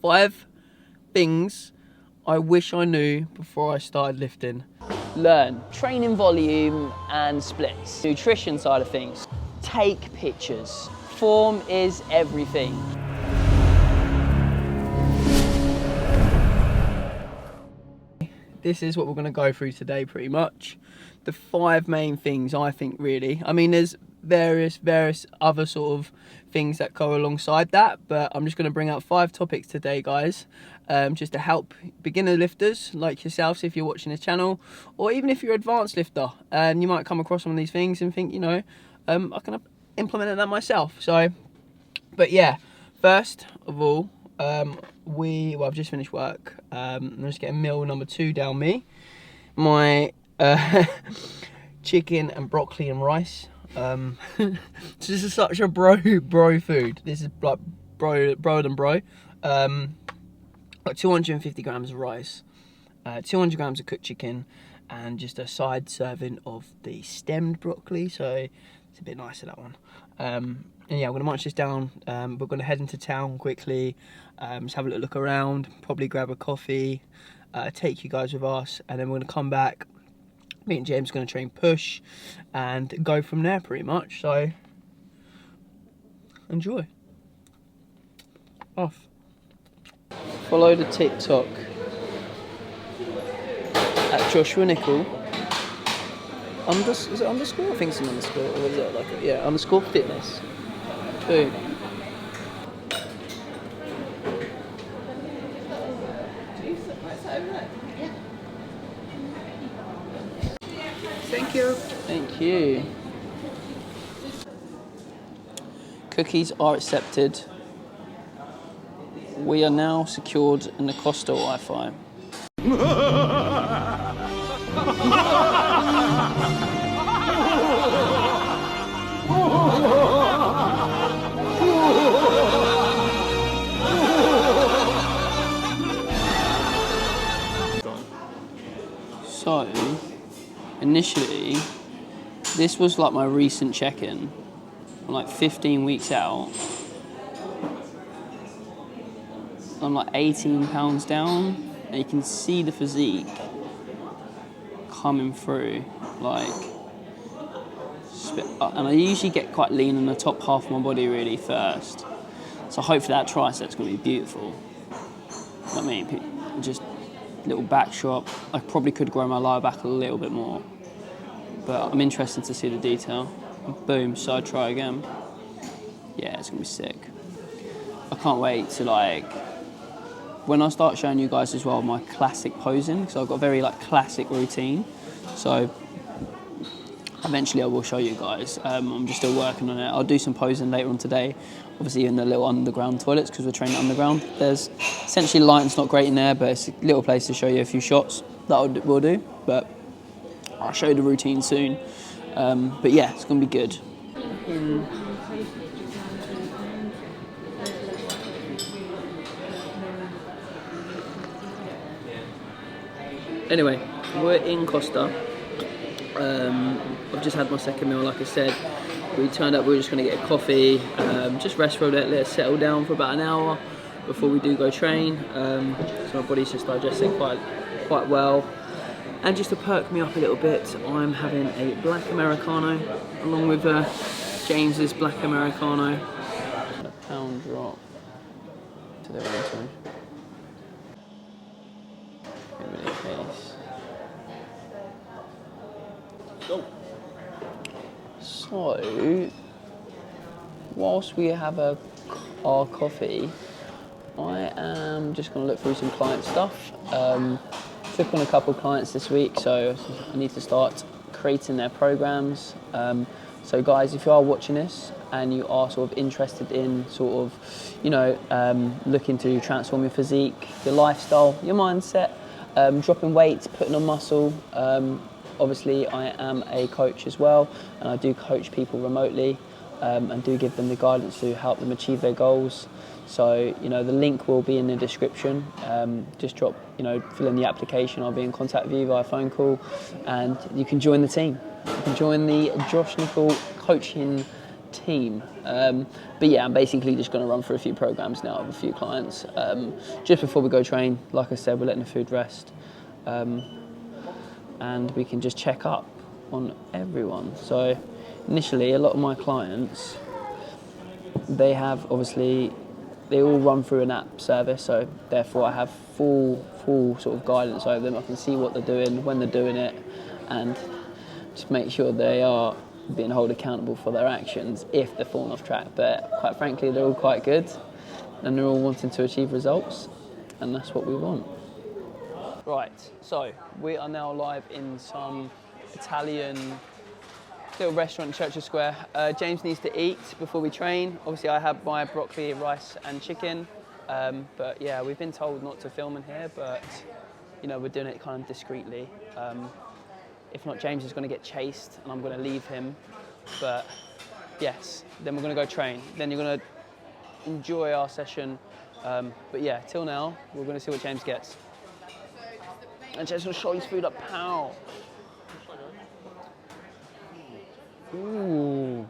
5 things I wish I knew before I started lifting. Learn training volume and splits. Nutrition side of things. Take pictures. Form is everything. This is what we're going to go through today pretty much. The 5 main things I think really. I mean there's various other sort of things that go alongside that, but I'm just going to bring out 5 topics today, guys, just to help beginner lifters like yourselves if you're watching this channel, or even if you're an advanced lifter and you might come across some of these things and think, you know, I can implement that myself. So, but yeah, first of all, I've just finished work. I'm just getting meal number 2 down me. My chicken and broccoli and rice. This is such a bro food. This is like bro. Got 250 grams of rice, 200 grams of cooked chicken, and just a side serving of the stemmed broccoli. So it's a bit nicer, that one. And yeah, I'm gonna munch this down. We're gonna head into town quickly, just have a little look around, probably grab a coffee, take you guys with us, and then we're gonna come back. Me and James are going to train push and go from there pretty much. So enjoy. Off. Follow the TikTok at Joshua Nickel. Is it underscore? I think it's an underscore. Or is it like underscore fitness? Boom. Thank you. Thank you. Cookies are accepted. We are now secured in the Costa Wi-Fi. So, initially, this was like my recent check-in. I'm like 15 weeks out. I'm like 18 pounds down, and you can see the physique coming through. Like, and I usually get quite lean in the top half of my body really first. So hopefully that tricep's gonna be beautiful. I mean, just little back shot. I probably could grow my lower back a little bit more, but I'm interested to see the detail. Boom, side try again. Yeah, it's gonna be sick. I can't wait to when I start showing you guys as well my classic posing, because I've got a very classic routine. So eventually I will show you guys. I'm just still working on it. I'll do some posing later on today, obviously in the little underground toilets, because we're training underground. There's essentially light's not great in there, but it's a little place to show you a few shots that we'll do. But I'll show you the routine soon. But yeah, it's gonna be good. Anyway, we're in Costa. I've just had my second meal, like I said. We turned up, we were just going to get a coffee, just rest for a bit, let it settle down for about an hour before we do go train. So my body's just digesting quite well. And just to perk me up a little bit, I'm having a black Americano, along with James's black Americano. A pound drop to the right. So, whilst we have our coffee, I am just going to look through some client stuff. Took on a couple of clients this week, so I need to start creating their programs. So guys, if you are watching this and you are sort of interested in looking to transform your physique, your lifestyle, your mindset, dropping weight, putting on muscle, obviously I am a coach as well, and I do coach people remotely and do give them the guidance to help them achieve their goals. So, the link will be in the description. Just fill in the application. I'll be in contact with you via phone call, and you can join the team. You can join the Josh Nickel coaching team. But yeah, I'm basically just going to run through a few programs now with a few clients. Just before we go train, like I said, we're letting the food rest. And we can just check up on everyone. So initially, a lot of my clients, they have obviously, they all run through an app service, so therefore I have full sort of guidance over them. I can see what they're doing, when they're doing it, and just make sure they are being held accountable for their actions if they're falling off track. But quite frankly, they're all quite good, and they're all wanting to achieve results, and that's what we want. Right, so we are now live in some Italian little restaurant in Churchill Square. James needs to eat before we train. Obviously I have my broccoli, rice and chicken. But yeah, we've been told not to film in here, but you know, we're doing it kind of discreetly. If not, James is going to get chased and I'm going to leave him. But yes, then we're going to go train. Then you're going to enjoy our session. But yeah, till now, we're going to see what James gets. And James will show his food up, pow. Ooh.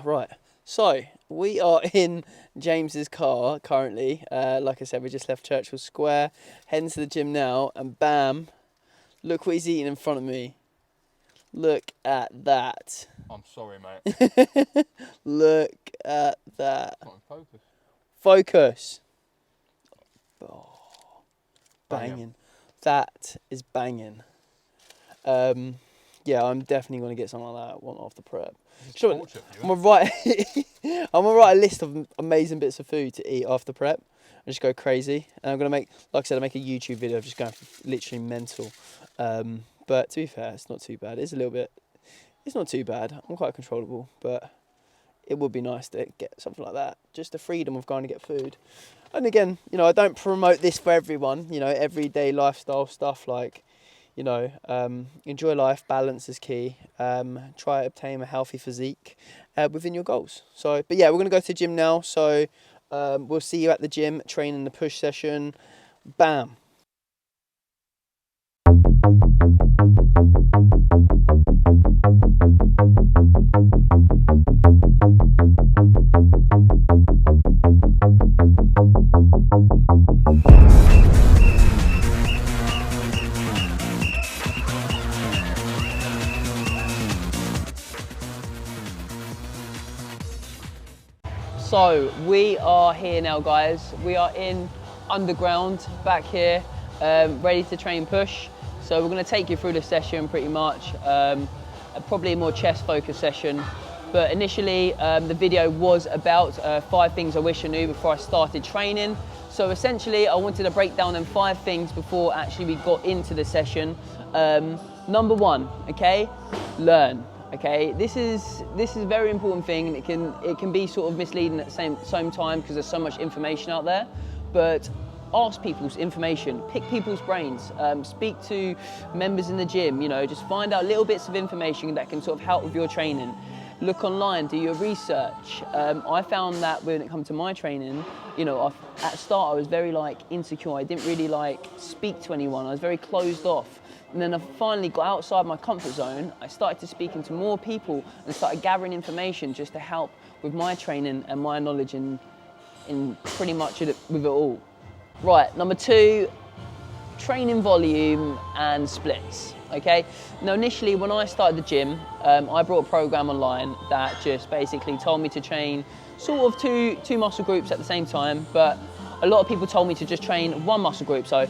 Right, so we are in James's car currently. Like I said, we just left Churchill Square, heading to the gym now, and bam, look what he's eating in front of me. Look at that. I'm sorry, mate. Look at that. Focus. Focus. Oh, Banging. banging. That is banging. Yeah, I'm definitely going to get something like that one after prep. Sure, I'm gonna write a list of amazing bits of food to eat after prep and just go crazy. And I'm gonna make, like I said, make a YouTube video of just going literally mental. But to be fair, it's not too bad. It's not too bad. I'm quite controllable, but it would be nice to get something like that. Just the freedom of going to get food. And again, you know, I don't promote this for everyone. You know, everyday lifestyle stuff like, you know, enjoy life, balance is key. Try to obtain a healthy physique within your goals. So, but yeah, we're going to go to the gym now. So we'll see you at the gym, training the push session. Bam. So we are here now, guys. We are in underground back here, ready to train push. So we're going to take you through the session pretty much, probably a more chest focused session. But initially the video was about 5 things I wish I knew before I started training. So essentially I wanted to break down them 5 things before actually we got into the session. Number 1, okay, learn. Okay, this is a very important thing, and it can be sort of misleading at the same time because there's so much information out there. But ask people's information, pick people's brains, speak to members in the gym. You know, just find out little bits of information that can sort of help with your training. Look online, do your research. I found that when it comes to my training, you know, at the start I was very like insecure. I didn't really like speak to anyone. I was very closed off. And then I finally got outside my comfort zone. I started to speak to more people and started gathering information just to help with my training and my knowledge in pretty much with it all. Right, number 2, training volume and splits. Okay, now initially when I started the gym, I brought a program online that just basically told me to train sort of two muscle groups at the same time, but a lot of people told me to just train one muscle group. So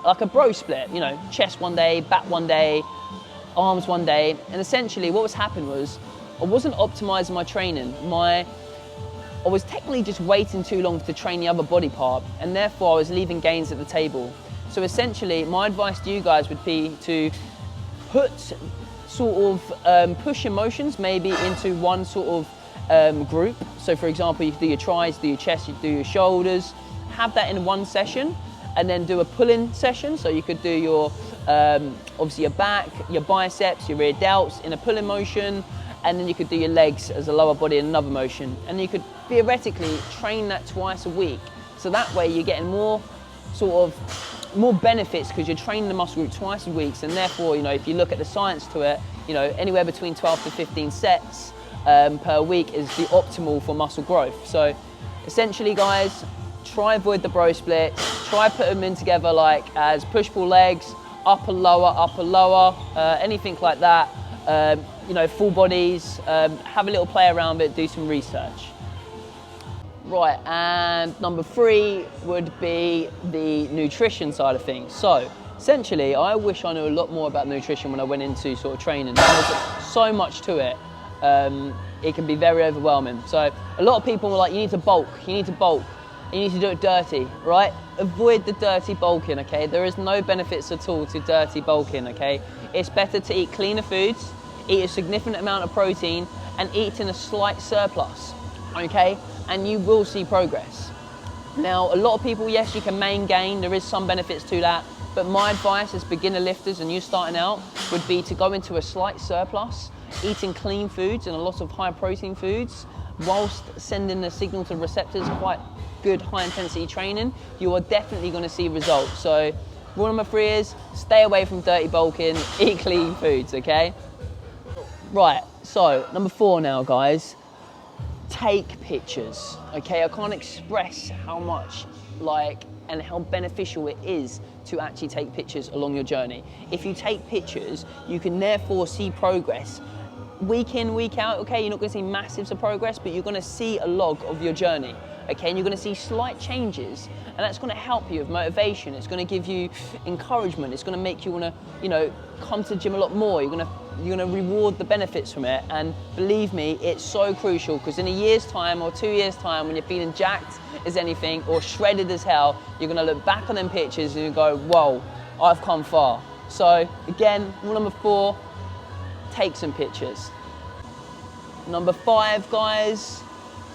like a bro split, you know, chest one day, back one day, arms one day. And essentially what was happening was I wasn't optimizing my training. I was technically just waiting too long to train the other body part, and therefore I was leaving gains at the table. So essentially my advice to you guys would be to put sort of push motions maybe into one sort of group. So for example, you could do your tries, do your chest, you do your shoulders, have that in one session, and then do a pull-in session. So you could do your, obviously your back, your biceps, your rear delts in a pull-in motion, and then you could do your legs as a lower body in another motion. And you could theoretically train that twice a week. So that way you're getting more sort of more benefits because you're training the muscle group twice a week, and therefore, you know, if you look at the science to it, you know, anywhere between 12 to 15 sets per week is the optimal for muscle growth. So essentially, guys, try avoid the bro splits, try put them in together like as push-pull legs, upper, lower, anything like that. You know, full bodies, have a little play around it, do some research. Right, and number 3 would be the nutrition side of things. So essentially, I wish I knew a lot more about nutrition when I went into sort of training. There's so much to it. It can be very overwhelming. So a lot of people are like, you need to bulk, you need to bulk, you need to do it dirty, right? Avoid the dirty bulking, okay? There is no benefits at all to dirty bulking, okay? It's better to eat cleaner foods, eat a significant amount of protein, and eat in a slight surplus, okay? And you will see progress. Now, a lot of people, yes, you can main gain, there is some benefits to that, but my advice as beginner lifters and you starting out would be to go into a slight surplus, eating clean foods and a lot of high protein foods, whilst sending a signal to receptors, quite good high intensity training, you are definitely gonna see results. So rule number 3 is stay away from dirty bulking, eat clean foods, okay? Right, so number 4 now, guys. Take pictures, okay? I can't express how much and how beneficial it is to actually take pictures along your journey. If you take pictures, you can therefore see progress week in, week out, okay? You're not gonna see massive progress, but you're gonna see a log of your journey, okay? And you're gonna see slight changes, and that's gonna help you with motivation. It's gonna give you encouragement. It's gonna make you wanna, you know, come to the gym a lot more. You're gonna reward the benefits from it, and believe me, it's so crucial, because in a year's time or 2 years' time, when you're feeling jacked as anything or shredded as hell, you're gonna look back on them pictures and you go, whoa, I've come far. So again, rule number 4, take some pictures. Number 5, guys,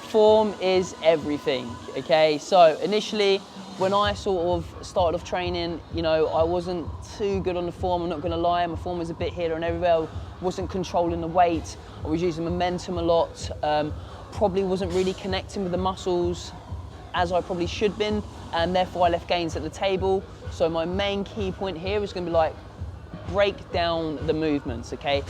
form is everything, okay? So initially, when I sort of started off training, you know, I wasn't too good on the form, I'm not gonna lie. My form was a bit here and everywhere. I wasn't controlling the weight. I was using momentum a lot. Probably wasn't really connecting with the muscles as I probably should have been, and therefore I left gains at the table. So my main key point here is gonna be like, break down the movements, okay?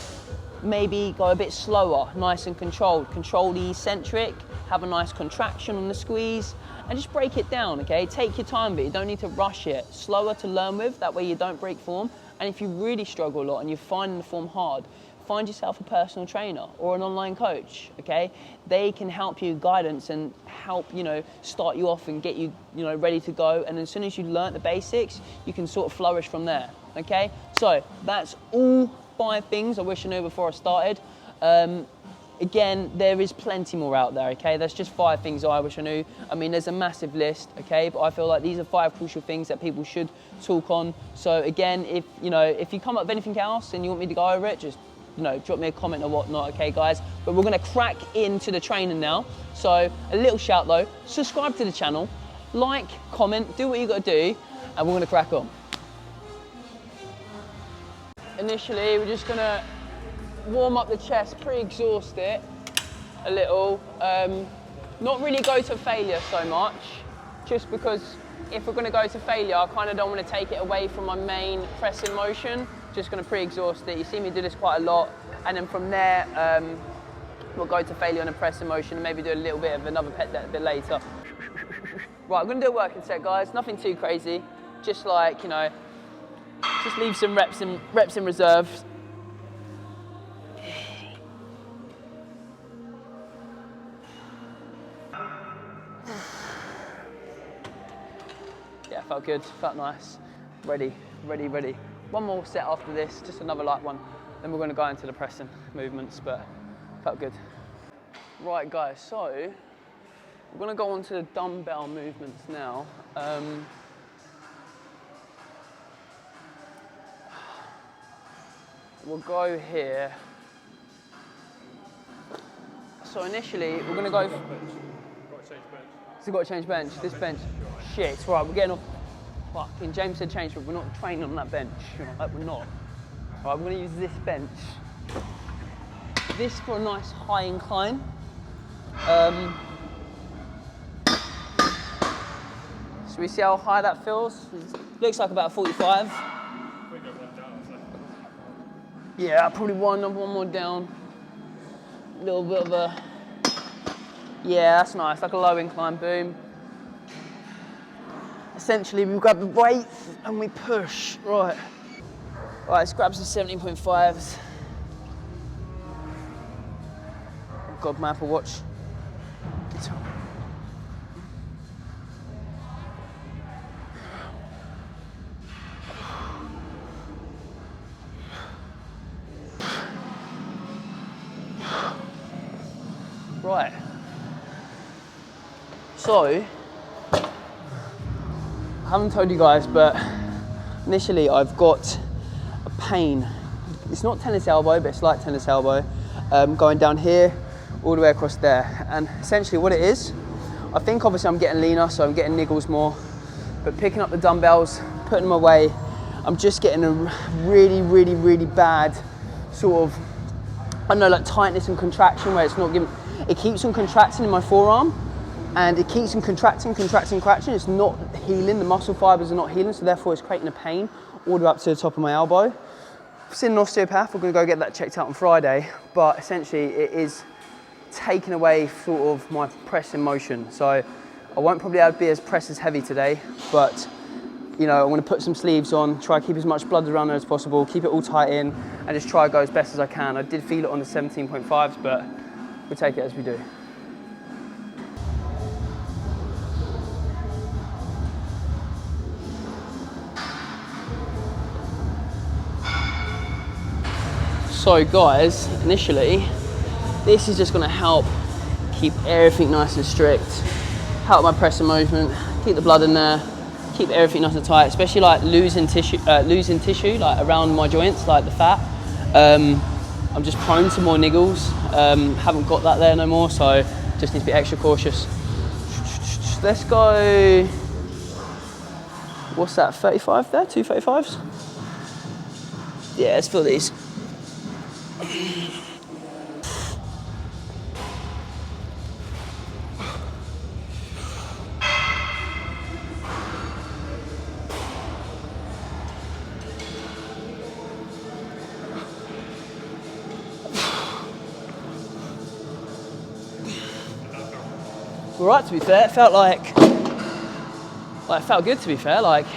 Maybe go a bit slower, nice and controlled. Control the eccentric, have a nice contraction on the squeeze, and just break it down, okay? Take your time, but you don't need to rush it. Slower to learn with, that way you don't break form. And if you really struggle a lot and you're finding the form hard, find yourself a personal trainer or an online coach, okay? They can help you guidance and help, you know, start you off and get you, you know, ready to go. And as soon as you learn the basics, you can sort of flourish from there, okay? So that's all 5 things I wish I knew before I started. Again, there is plenty more out there, okay? That's just 5 things I wish I knew. I mean, there's a massive list, okay? But I feel like these are 5 crucial things that people should talk on. So again, if you come up with anything else and you want me to go over it, just, you know, drop me a comment or whatnot, okay, guys? But we're gonna crack into the training now. So a little shout though, subscribe to the channel, like, comment, do what you gotta do, and we're gonna crack on. Initially, we're just gonna warm up the chest, pre-exhaust it a little. Not really go to failure so much, just because if we're gonna go to failure, I kind of don't want to take it away from my main pressing motion. Just gonna pre-exhaust it. You see me do this quite a lot, and then from there, we'll go to failure on a pressing motion and maybe do a little bit of another pet deck a bit later. Right, I'm gonna do a working set, guys. Nothing too crazy. Just like, you know, just leave some reps in reserve. Yeah, felt good, felt nice. Ready. One more set after this, just another light one. Then we're gonna go into the pressing movements, but felt good. Right, guys, so we're gonna go on to the dumbbell movements now. We'll go here. So initially, we're gonna go. So got to change bench. This bench. Shit. Right, we're getting off. Fucking James said change, but we're not training on that bench. Like we're not. Right, we're gonna use this bench. This for a nice high incline. Should we see how high that feels? Looks like about 45. Yeah, probably one more down. A little bit of a, yeah, that's nice, like a low incline, boom. Essentially, we grab the weight and we push, right. Right, let's grab some 17.5s. God, my Apple Watch. Right. So, I haven't told you guys, but initially I've got a pain. It's not tennis elbow, but it's like tennis elbow, going down here, all the way across there. And essentially what it is, I think obviously I'm getting leaner, so I'm getting niggles more, but picking up the dumbbells, putting them away, I'm just getting a really bad sort of, I don't know, like tightness and contraction where it's not giving, it keeps on contracting in my forearm and it keeps on contracting. It's not healing, the muscle fibers are not healing, so therefore it's creating a pain all the way up to the top of my elbow. I've seen an osteopath, we're gonna go get that checked out on Friday, but essentially it is taking away sort of my press in motion. So I won't probably be as press as heavy today, but you know, I'm gonna put some sleeves on, try to keep as much blood around there as possible, keep it all tight in, and just try to go as best as I can. I did feel it on the 17.5s, but we'll take it as we do. So guys, initially, this is just gonna help keep everything nice and strict, help my press and movement, keep the blood in there, keep everything nice and tight, especially like losing tissue like around my joints, like the fat. I'm just prone to more niggles. Haven't got that there no more, so just need to be extra cautious. Let's go, what's that, 35 there, 2 35s? Yeah, let's fill these. All right, to be fair, it felt like it felt good, to be fair, like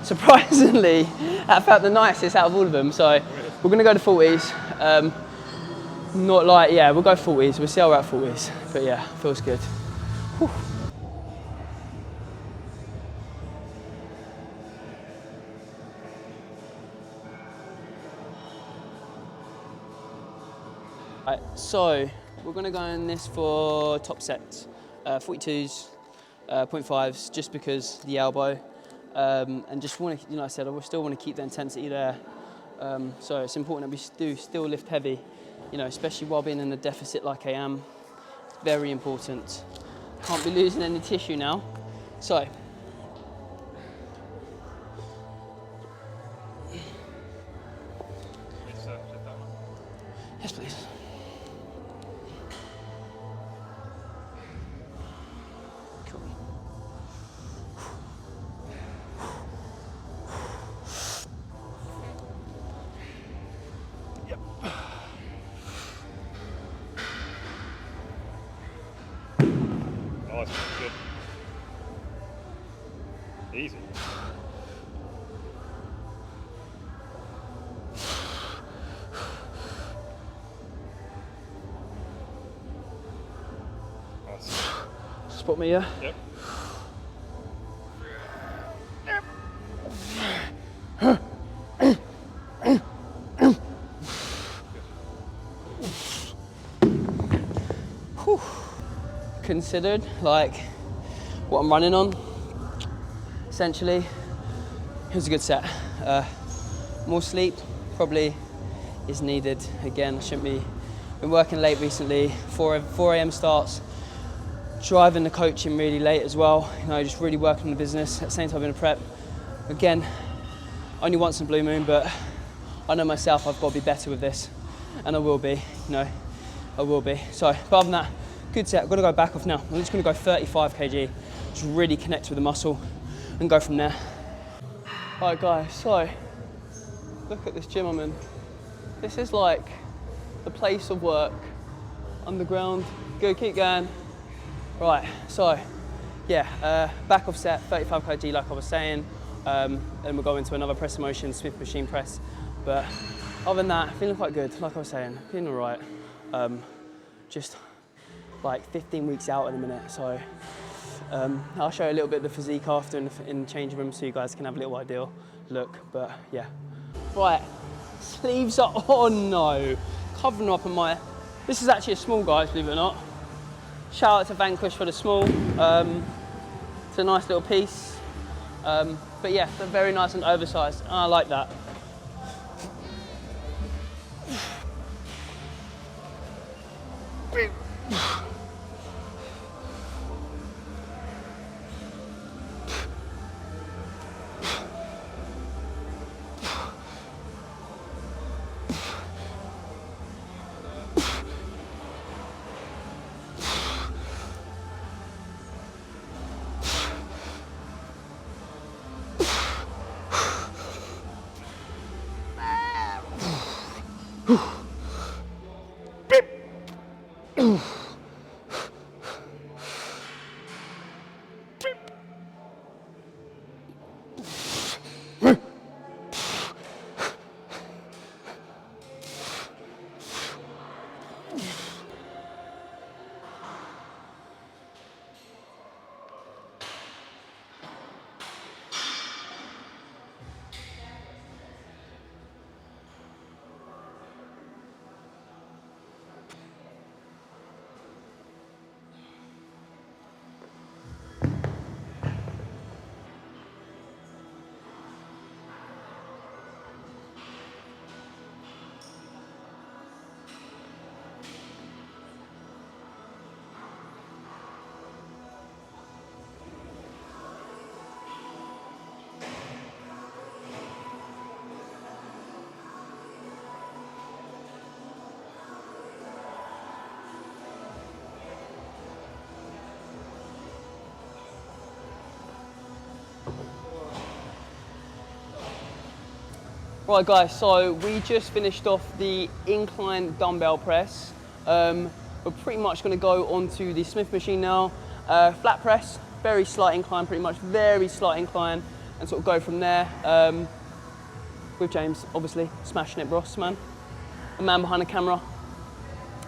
surprisingly that felt the nicest out of all of them. So we're gonna go to 40s. Not like, yeah, we'll go 40s, we'll see how we're at 40s, but yeah, feels good. Whew. Right, so we're gonna go in this for top sets. 42s, 0.5s, just because the elbow, and just want to, you know, I said I still want to keep the intensity there. So it's important that we do still lift heavy, you know, especially while being in a deficit like I am. It's very important. Can't be losing any tissue now. So. Yes, please. Nice, good. Easy. Nice. Spot me, yeah? Yep. Considered like what I'm running on. Essentially, it was a good set. More sleep probably is needed. Again, I shouldn't be. Been working late recently. 4 a.m. starts. Driving the coaching really late as well. You know, just really working on the business at the same time in a prep. Again, only once in a blue moon, but I know myself. I've got to be better with this, and I will be. You know, I will be. So, apart from that. Good set, I've got to go back off now. I'm just going to go 35 kg, just really connect with the muscle. and go from there. All right guys, so look at this gym I'm in. This is like the place of work, underground. Good, keep going. Right, so yeah, back off set, 35 kg like I was saying. Then we'll go into another press motion, Smith machine press. But other than that, feeling quite good, like I was saying, feeling all right. Just like 15 weeks out in a minute, so I'll show you a little bit of the physique after in the changing room so you guys can have a little ideal look, but yeah. Right, sleeves are on, no. Covering up on my, this is actually a small, guys, believe it or not. Shout out to Vanquish for the small. It's a nice little piece. But yeah, they're very nice and oversized. I like that. Right guys, so we just finished off the incline dumbbell press. We're pretty much going to go onto the Smith machine now. Flat press, very slight incline, pretty much very slight incline, and sort of go from there. With James, obviously, smashing it, Ross, man. A man behind the camera.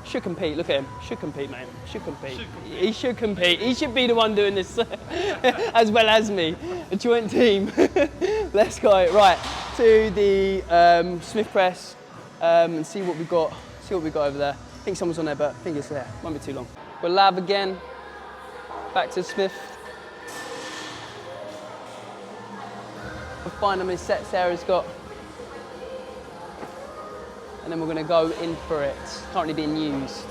Should compete, look at him. Should compete, mate. Should compete. He should compete. He should be the one doing this as well as me. A joint team. Let's go. Right, to the Smith press and see what we've got. See what we've got over there. I think someone's on there, but I think it's there. Won't be too long. We're lab again. Back to Smith. We'll find how many sets Sarah's got. And then we're going to go in for it. It's currently being used.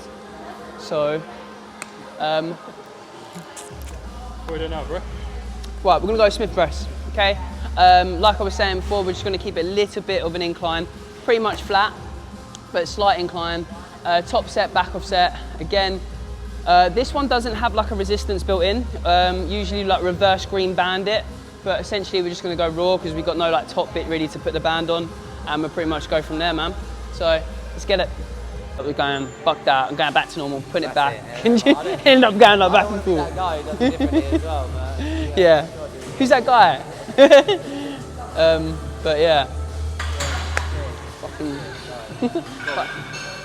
So, What are we doing now, bro? right, we're going to go Smith press, okay? Like I was saying before, we're just going to keep it a little bit of an incline, pretty much flat, but slight incline. Top set, back off set. Again, this one doesn't have like a resistance built in. Usually like reverse green band it, but essentially we're just going to go raw because we've got no like top bit ready to put the band on, and we'll pretty much go from there, man. So let's get it. We're going, fuck that, I'm going back to normal, putting it back. Can you end up going like back and forth? That guy does it differently as well, man. Yeah. Who's that guy? But yeah. Fucking.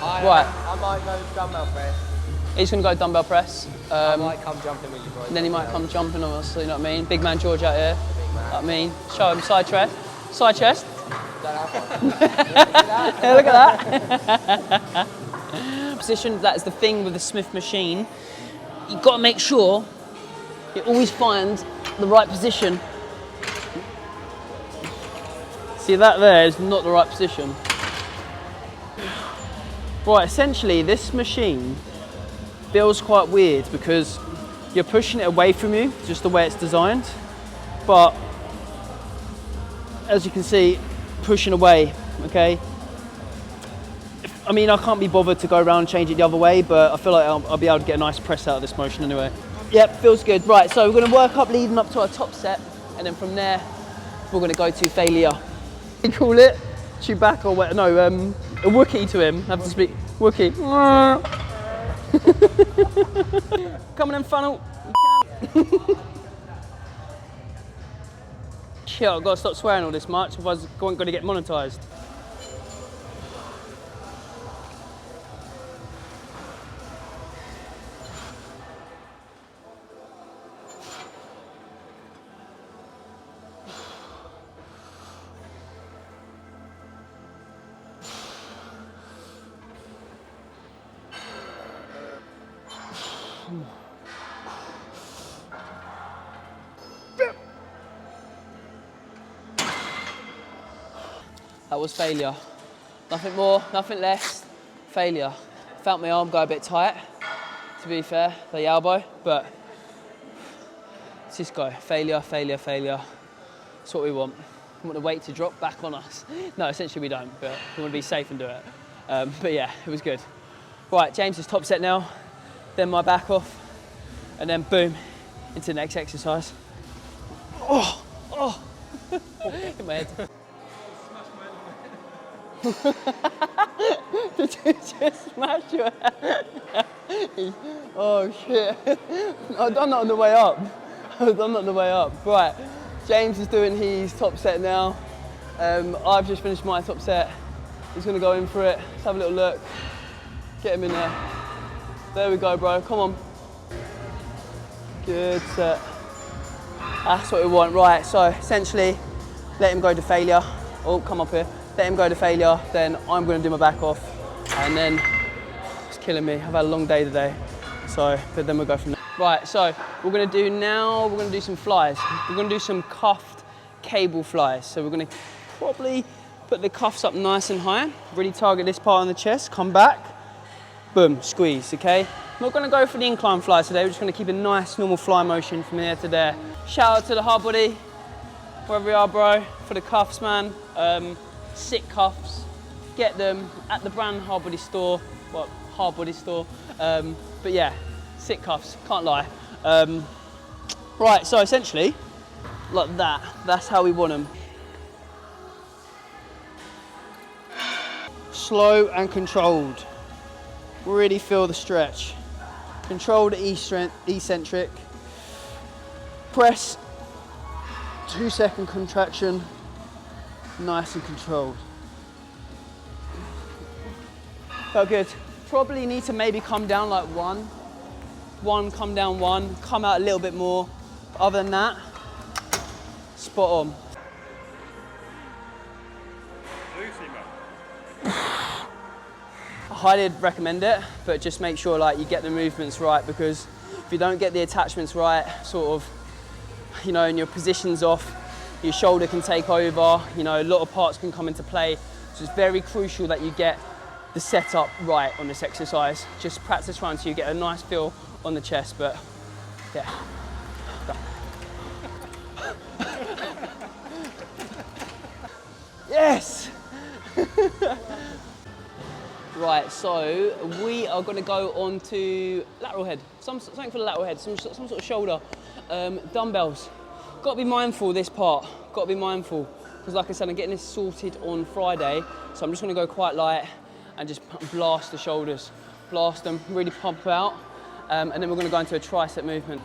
Right. I might go dumbbell press. He's gonna go dumbbell press. I might come jumping with you, boys. And then he might come jumping on us, you know what I mean? Big man George out here. You know what I mean? Show him side chest. Side chest. Yeah, look at that. Position, that is the thing with the Smith machine. You've got to make sure you always find the right position. See, that there is not the right position. Right, essentially this machine feels quite weird because you're pushing it away from you, just the way it's designed. But as you can see, pushing away, okay? I mean, I can't be bothered to go around and change it the other way, but I feel like I'll be able to get a nice press out of this motion anyway. Yep, feels good. Right, so we're gonna work up leading up to our top set. and then from there, we're gonna go to failure. We call it Chewbacca, or no, a Wookiee to him. I have to speak Wookiee. Come on in, funnel. Shit, I've got to stop swearing all this much, otherwise I ain't going to get monetized. That was failure. Nothing more, nothing less. Failure. Felt my arm go a bit tight, to be fair, the elbow, but let's just go. Failure, failure, failure. That's what we want. We want the weight to drop back on us. No, essentially we don't, but we want to be safe and do it. But yeah, it was good. Right, James's top set now, then my back off, and then boom, into the next exercise. Oh, oh, hit my head. Did you just smash your head? Oh shit. I've done that on the way up. I've done that on the way up. Right, James is doing his top set now. I've just finished my top set. He's gonna go in for it. Let's have a little look. Get him in there. There we go, bro, come on. Good set. That's what we want. Right, so essentially, let him go to failure. Oh, come up here. Let him go to failure, then I'm going to do my back off, and then it's killing me. I've had a long day today, so, but then we'll go from there. Right, so we're going to do some flies. We're going to do some cuffed cable flies. So we're going to probably put the cuffs up nice and high, really target this part on the chest, come back, boom, squeeze, okay? I'm not going to go for the incline flies today, we're just going to keep a nice normal fly motion from here to there. Shout out to the hard body, wherever we are, bro, for the cuffs, man. Sick cuffs, get them at the brand hard body store, well, hard body store, but yeah, sick cuffs, can't lie. Right, so essentially, like that, that's how we want them. Slow and controlled, really feel the stretch. Control the eccentric, press, 2-second contraction, nice and controlled. Felt good. Probably need to maybe come down like one, come down one, come out a little bit more. But other than that, spot on. I highly recommend it, but just make sure like you get the movements right, because if you don't get the attachments right, sort of, you know, and your position's off, your shoulder can take over, you know, a lot of parts can come into play. So it's very crucial that you get the setup right on this exercise. Just practice around so you get a nice feel on the chest, but yeah. Yes! Right, so we are gonna go on to lateral head. Something for the lateral head, some sort of shoulder. Dumbbells. Got to be mindful this part, got to be mindful. Because like I said, I'm getting this sorted on Friday, so I'm just gonna go quite light and just blast the shoulders. Blast them, really pump out, and then we're gonna go into a tricep movement.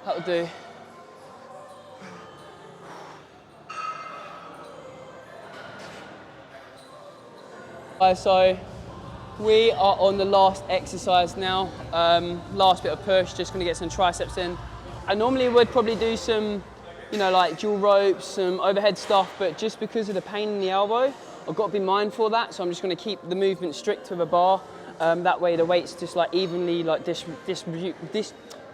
That'll do. So we are on the last exercise now, last bit of push, just gonna get some triceps in. I normally would probably do some, you know, like dual ropes, some overhead stuff, but just because of the pain in the elbow, I've got to be mindful of that, so I'm just gonna keep the movement strict with a bar. That way the weight's just like evenly like can't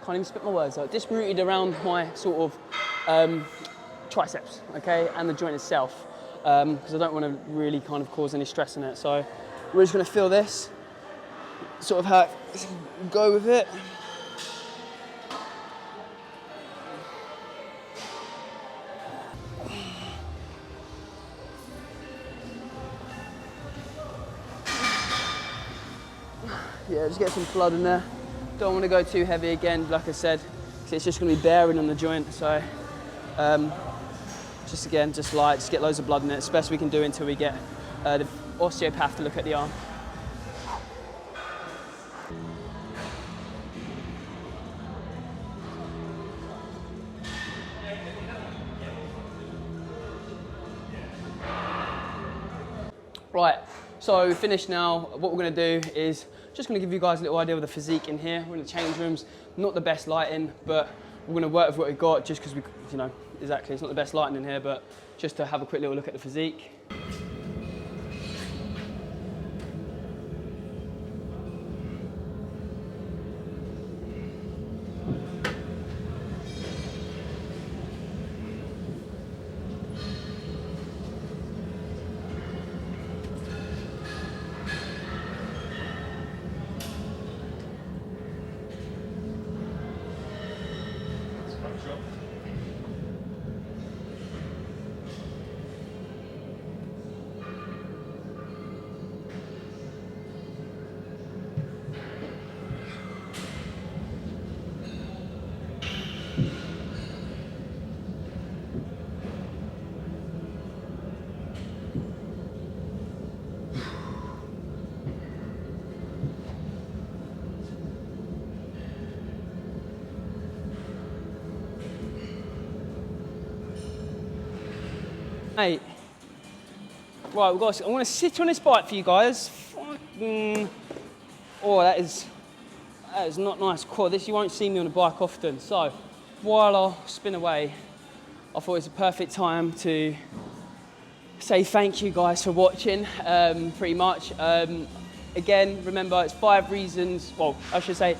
even spit my words out, distributed around my sort of triceps, okay, and the joint itself. Because I don't want to really kind of cause any stress in it. So we're just going to feel this, sort of how it, go with it. Yeah, just get some blood in there. Don't want to go too heavy again, like I said, because it's just going to be bearing on the joint. So just again, just light, just get loads of blood in it. It's the best we can do until we get the osteopath to look at the arm. Right, so finished now. What we're going to do is just going to give you guys a little idea of the physique in here. We're in the change rooms, not the best lighting, but we're going to work with what we've got just because we, you know, exactly, it's not the best lighting in here, but just to have a quick little look at the physique. Mate, right, I'm going to sit on this bike for you guys. Oh, that is not nice quad. This, you won't see me on a bike often. So, while I spin away, I thought it was a perfect time to say thank you guys for watching, pretty much. Again, remember, it's 5 reasons, well, I should say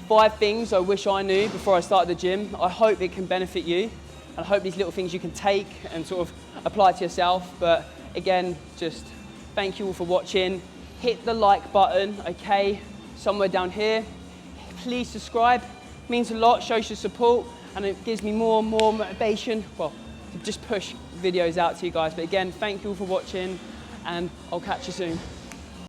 5 things I wish I knew before I started the gym. I hope it can benefit you. And I hope these little things you can take and sort of apply to yourself. But again, just thank you all for watching. Hit the like button, okay, somewhere down here. Please subscribe, it means a lot, shows your support, and it gives me more and more motivation, well, to just push videos out to you guys. But again, thank you all for watching, and I'll catch you soon.